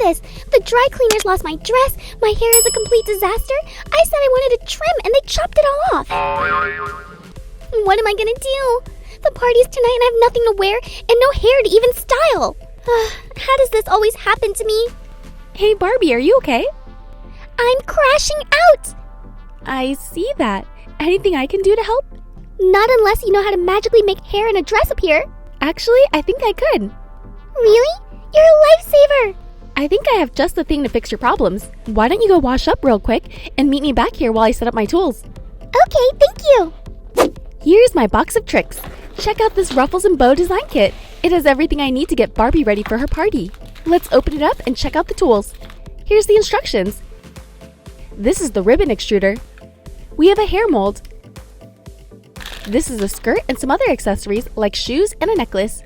this? The dry cleaners lost my dress, my hair is a complete disaster. I said I wanted to trim and they chopped it all off. What am I gonna do? The party's tonight and I have nothing to wear and no hair to even style. How does this always happen to me? Hey Barbie, are you okay? I'm crashing out! I see that. Anything I can do to help? Not unless you know how to magically make hair and a dress appear. Actually, I think I could. Really? You're a lifesaver! I think I have just the thing to fix your problems. Why don't you go wash up real quick and meet me back here while I set up my tools? Okay, thank you! Here's my box of tricks. Check out this Ruffles and Bow design kit. It has everything I need to get Barbie ready for her party. Let's open it up and check out the tools. Here's the instructions. This is the ribbon extruder. We have a hair mold. This is a skirt and some other accessories like shoes and a necklace.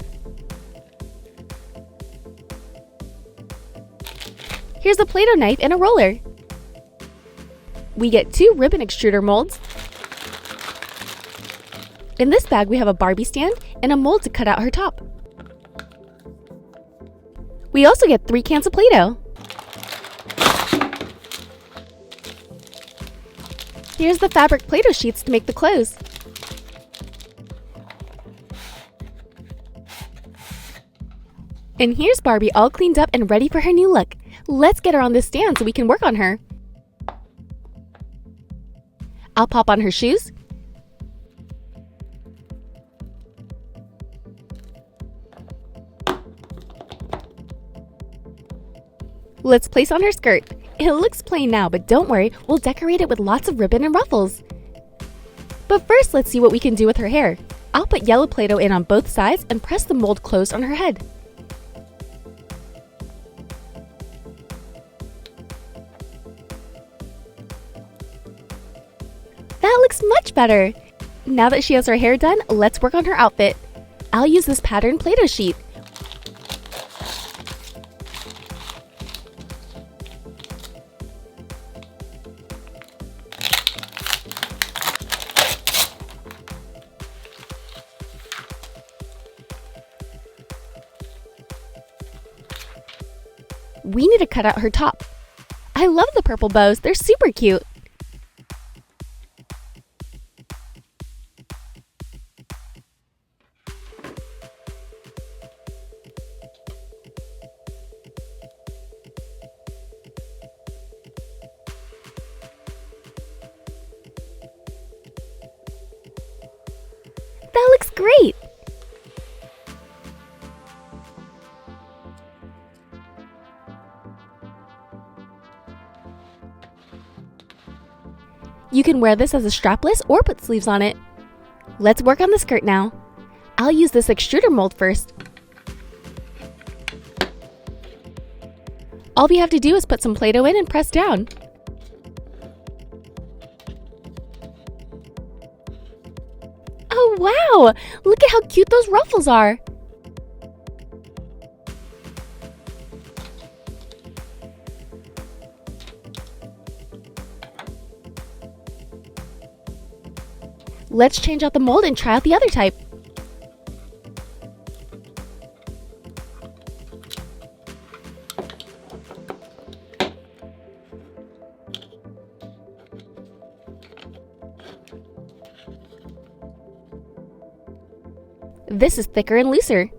Here's a Play-Doh knife and a roller. We get 2 ribbon extruder molds. In this bag we have a Barbie stand and a mold to cut out her top. We also get 3 cans of Play-Doh. Here's the fabric Play-Doh sheets to make the clothes. And here's Barbie all cleaned up and ready for her new look. Let's get her on this stand so we can work on her. I'll pop on her shoes. Let's place on her skirt. It looks plain now, but don't worry, we'll decorate it with lots of ribbon and ruffles. But first, let's see what we can do with her hair. I'll put yellow Play-Doh in on both sides and press the mold closed on her head. That looks much better! Now that she has her hair done, let's work on her outfit. I'll use this patterned Play-Doh sheet. We need to cut out her top. I love the purple bows, they're super cute. That looks great! You can wear this as a strapless or put sleeves on it. Let's work on the skirt now. I'll use this extruder mold first. All we have to do is put some Play-Doh in and press down. Oh wow! Look at how cute those ruffles are! Let's change out the mold and try out the other type. This is thicker and looser.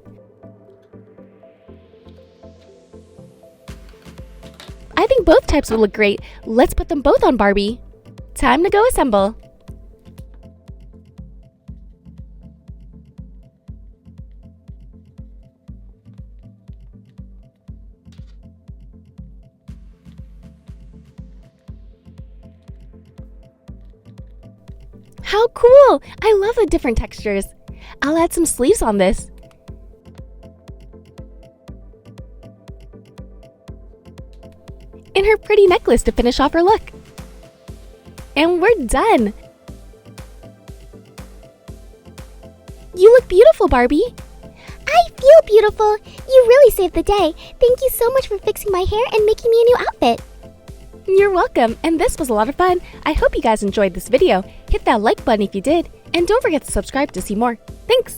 I think both types will look great. Let's put them both on Barbie. Time to go assemble. How cool! I love the different textures. I'll add some sleeves on this. And her pretty necklace to finish off her look. And we're done! You look beautiful, Barbie! I feel beautiful! You really saved the day. Thank you so much for fixing my hair and making me a new outfit. You're welcome, and this was a lot of fun. I hope you guys enjoyed this video. Hit that like button if you did, and don't forget to subscribe to see more. Thanks!